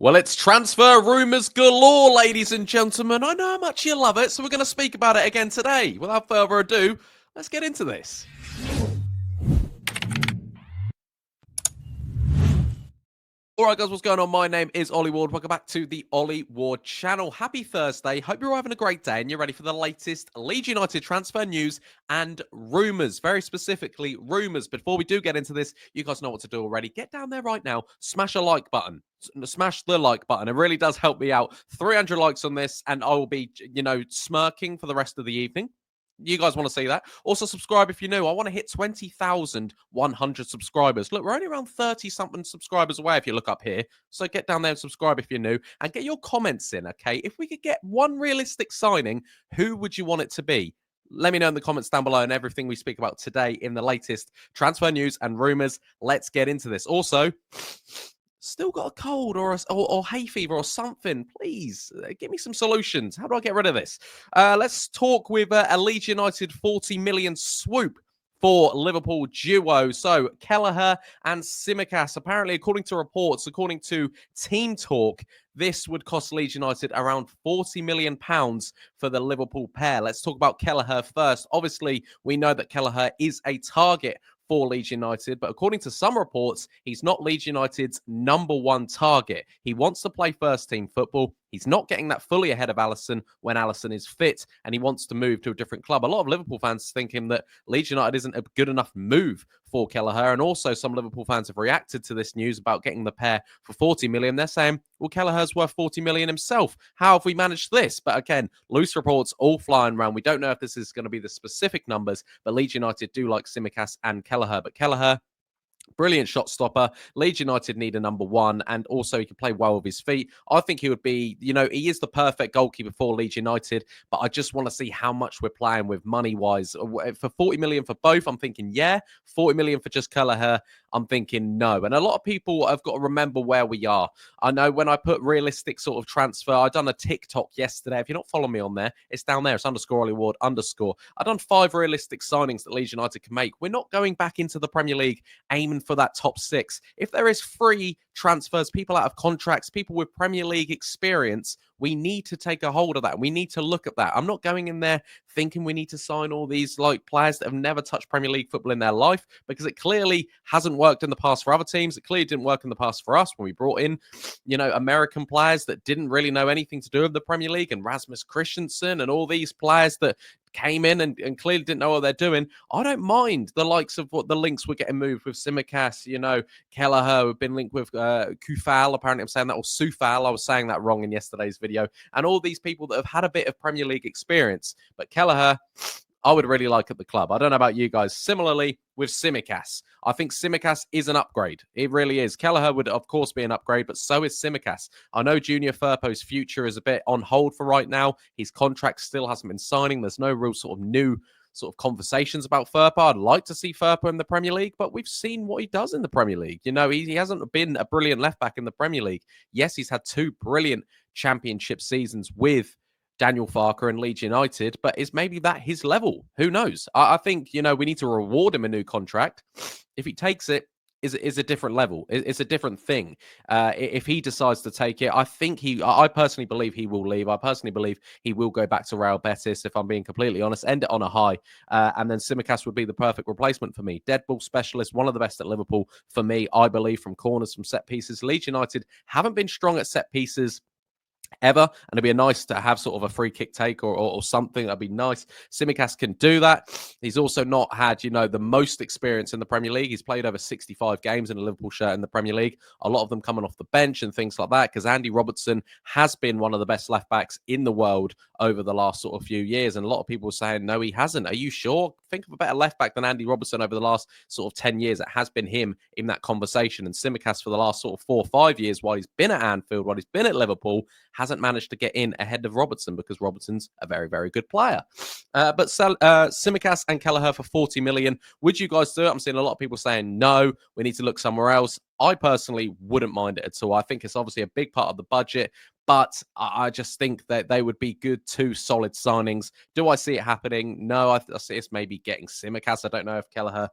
Well, it's transfer rumours galore, ladies and gentlemen. I know how much you love it, so we're going to speak about it again today. Without further ado, let's get into this. Alright guys, what's going on? My name is Ollie Ward. Welcome back to the Ollie Ward channel. Happy Thursday. Hope you're all having a great day and you're ready for the latest Leeds United transfer news and rumours. Very specifically, rumours. Before we do get into this, you guys know what to do already. Get down there right now. Smash a like button. Smash the like button. It really does help me out. 300 likes on this and I will be, smirking for the rest of the evening. You guys want to see that? Also, subscribe if you're new. I want to hit 20,100 subscribers. Look, we're only around 30-something subscribers away if you look up here. So get down there and subscribe if you're new. And get your comments in, okay? If we could get one realistic signing, who would you want it to be? Let me know in the comments down below and everything we speak about today in the latest transfer news and rumours. Let's get into this. Also, still got a cold or hay fever or something, please give me some solutions. How do I get rid of this? Let's talk with a Leeds United 40 million swoop for Liverpool duo. So Kelleher and Tsimikas, apparently, according to reports, according to Team Talk, this would cost Leeds United around £40 million for the Liverpool pair. Let's talk about Kelleher first. Obviously, we know that Kelleher is a target for Leeds United, but according to some reports, he's not Leeds United's #1 target. He wants to play first-team football. He's not getting that fully ahead of Alisson when Alisson is fit, and he wants to move to a different club. A lot of Liverpool fans thinking that Leeds United isn't a good enough move for Kelleher, and also some Liverpool fans have reacted to this news about getting the pair for 40 million. They're saying, well, Kelleher's worth 40 million himself. How have we managed this? But again, loose reports all flying around. We don't know if this is going to be the specific numbers, but Leeds United do like Tsimikas and Kelleher. But Kelleher, brilliant shot stopper. Leeds United need a #1, and also he can play well with his feet. I think he would be, he is the perfect goalkeeper for Leeds United, but I just want to see how much we're playing with money-wise. For 40 million for both, I'm thinking, yeah. 40 million for just Kelleher, I'm thinking no. And a lot of people have got to remember where we are. I know when I put realistic sort of transfer, I done a TikTok yesterday. If you're not following me on there, it's down there. It's _OllieWard_. I done 5 realistic signings that Leeds United can make. We're not going back into the Premier League aiming for that top 6. If there is free transfers, people out of contracts, people with Premier League experience, we need to take a hold of that. We need to look at that. I'm not going in there thinking we need to sign all these players that have never touched Premier League football in their life, because it clearly hasn't worked in the past for other teams. It clearly didn't work in the past for us when we brought in, American players that didn't really know anything to do with the Premier League, and Rasmus Christensen and all these players that came in and clearly didn't know what they're doing. I don't mind the likes of what the links were getting moved with Tsimikas, Kelleher, who've been linked with Kufal, apparently I'm saying that, or Sufal, I was saying that wrong in yesterday's video, and all these people that have had a bit of Premier League experience. But Kelleher, I would really like at the club. I don't know about you guys. Similarly with Tsimikas, I think Tsimikas is an upgrade. It really is. Kelleher would, of course, be an upgrade, but so is Tsimikas. I know Junior Firpo's future is a bit on hold for right now. His contract still hasn't been signing. There's no real sort of new conversations about Firpo. I'd like to see Firpo in the Premier League, but we've seen what he does in the Premier League. He hasn't been a brilliant left back in the Premier League. Yes, he's had 2 brilliant championship seasons with Daniel Farke and Leeds United, but is maybe that his level? Who knows? I think, we need to reward him a new contract. If he takes it, is a different level. It's a different thing. If he decides to take it, I personally believe he will leave. I personally believe he will go back to Real Betis, if I'm being completely honest, end it on a high. And then Tsimikas would be the perfect replacement for me. Dead ball specialist, one of the best at Liverpool for me, I believe, from corners, from set pieces. Leeds United haven't been strong at set pieces ever, and it'd be nice to have sort of a free kick take or something. That'd be nice. Tsimikas can do that. He's also not had, the most experience in the Premier League. He's played over 65 games in a Liverpool shirt in the Premier League, a lot of them coming off the bench and things like that, because Andy Robertson has been one of the best left backs in the world over the last sort of few years, and a lot of people are saying, no, he hasn't. Are you sure? Think of a better left back than Andy Robertson over the last sort of 10 years. It has been him in that conversation, and Tsimikas for the last sort of 4 or 5 years, while he's been at Anfield, while he's been at Liverpool, hasn't managed to get in ahead of Robertson, because Robertson's a very, very good player. But Tsimikas and Kelleher for 40 million. Would you guys do it? I'm seeing a lot of people saying, no, we need to look somewhere else. I personally wouldn't mind it at all. I think it's obviously a big part of the budget, but I just think that they would be good, two solid signings. Do I see it happening? No, I see it's maybe getting Tsimikas. I don't know if Kelleher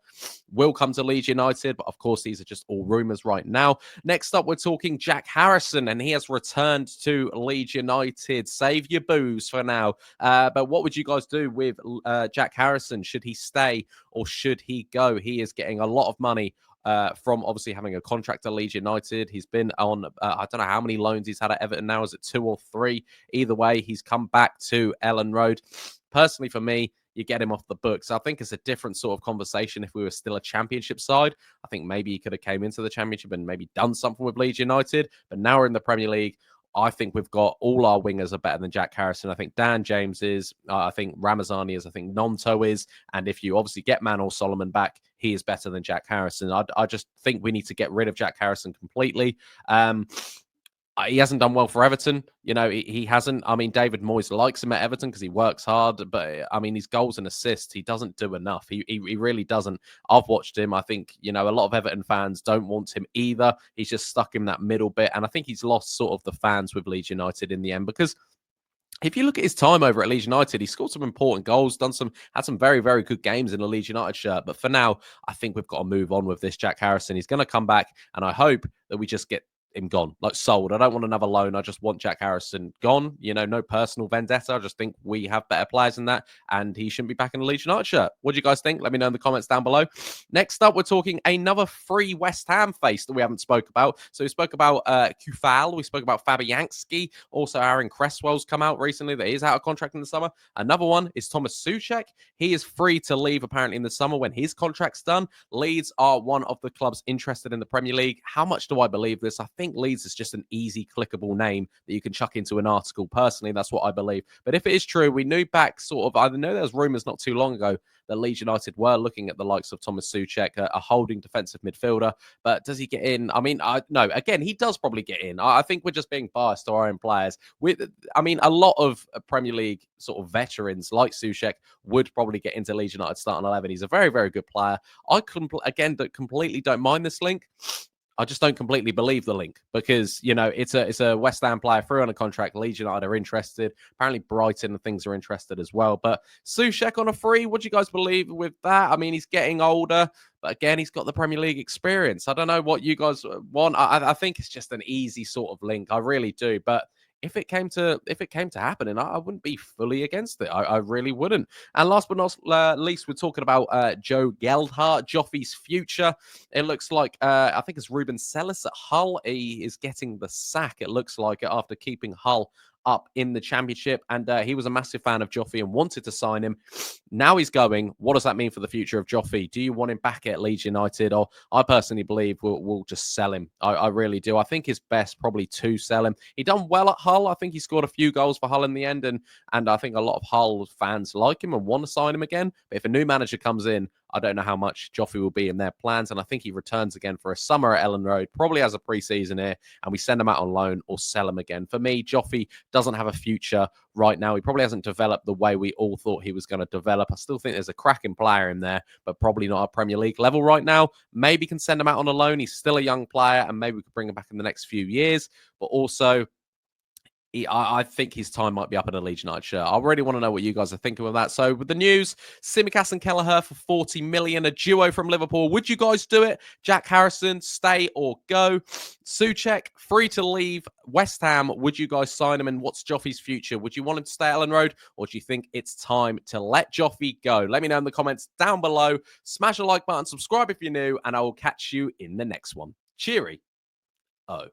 will come to Leeds United, but of course, these are just all rumours right now. Next up, we're talking Jack Harrison, and he has returned to Leeds United. Save your booze for now. But what would you guys do with Jack Harrison? Should he stay or should he go? He is getting a lot of money from obviously having a contract at Leeds United. He's been on, I don't know how many loans he's had at Everton now. Is it 2 or 3? Either way, he's come back to Ellen Road. Personally, for me, you get him off the books. I think it's a different sort of conversation if we were still a championship side. I think maybe he could have came into the championship and maybe done something with Leeds United. But now we're in the Premier League. I think we've got all our wingers are better than Jack Harrison. I think Dan James is. I think Ramazani is. I think Nonto is. And if you obviously get Manor Solomon back, he is better than Jack Harrison. I just think we need to get rid of Jack Harrison completely. He hasn't done well for Everton. You know, he hasn't. I mean, David Moyes likes him at Everton because he works hard. But, I mean, his goals and assists, he doesn't do enough. He really doesn't. I've watched him. I think, you know, a lot of Everton fans don't want him either. He's just stuck in that middle bit. And I think he's lost sort of the fans with Leeds United in the end because if you look at his time over at Leeds United, he scored some important goals, had some very, very good games in a Leeds United shirt. But for now, I think we've got to move on with this Jack Harrison. He's going to come back, and I hope that we just get him gone, like sold. I don't want another loan. I just want Jack Harrison gone. You know, no personal vendetta. I just think we have better players than that, and he shouldn't be back in the Leeds United shirt. What do you guys think? Let me know in the comments down below. Next up, we're talking another free West Ham face that we haven't spoke about. So we spoke about Kufal. We spoke about Fabianski. Also, Aaron Cresswell's come out recently that is out of contract in the summer. Another one is Tomas Soucek. He is free to leave apparently in the summer when his contract's done. Leeds are one of the clubs interested in the Premier League. How much do I believe this? I think Leeds is just an easy clickable name that you can chuck into an article. Personally, that's what I believe. But if it is true, we knew back sort of, I know there was rumours not too long ago that Leeds United were looking at the likes of Tomas Soucek, a holding defensive midfielder. But does he get in? I mean, no, again, he does probably get in. I think we're just being biased to our own players. I mean, a lot of Premier League sort of veterans like Soucek would probably get into Leeds United starting 11. He's a very, very good player. I completely don't mind this link. I just don't completely believe the link because, you know, it's a West Ham player through on a contract. Leeds United are interested. Apparently Brighton and things are interested as well. But Soucek on a free, what do you guys believe with that? I mean, he's getting older, but again, he's got the Premier League experience. I don't know what you guys want. I think it's just an easy sort of link. I really do. But if it came to happening, I wouldn't be fully against it. I really wouldn't. And last but not least, we're talking about Joe Gelhardt, Joffy's future. It looks like I think it's Ruben Sellis at Hull. He is getting the sack. It looks like it after keeping Hull up in the championship, and he was a massive fan of Joffy and wanted to sign him. Now he's going. What does that mean for the future of Joffy? Do you want him back at Leeds United? Or I personally believe we'll just sell him. I really do. I think it's best probably to sell him. He done well at Hull. I think he scored a few goals for Hull in the end, and I think a lot of Hull fans like him and want to sign him again. But if a new manager comes in, I don't know how much Joffy will be in their plans, and I think he returns again for a summer at Ellen Road, probably has a pre-season here, and we send him out on loan or sell him again. For me, Joffy doesn't have a future right now. He probably hasn't developed the way we all thought he was going to develop. I still think there's a cracking player in there, but probably not at Premier League level right now. Maybe can send him out on a loan. He's still a young player, and maybe we could bring him back in the next few years, but also I think his time might be up in a Leeds United shirt. I really want to know what you guys are thinking of that. So with the news, Tsimikas and Kelleher for 40 million, a duo from Liverpool. Would you guys do it? Jack Harrison, stay or go? Soucek, free to leave West Ham. Would you guys sign him? And what's Joffy's future? Would you want him to stay at Ellen Road, or do you think it's time to let Joffy go? Let me know in the comments down below. Smash a like button, subscribe if you're new, and I will catch you in the next one. Cheery. Oh.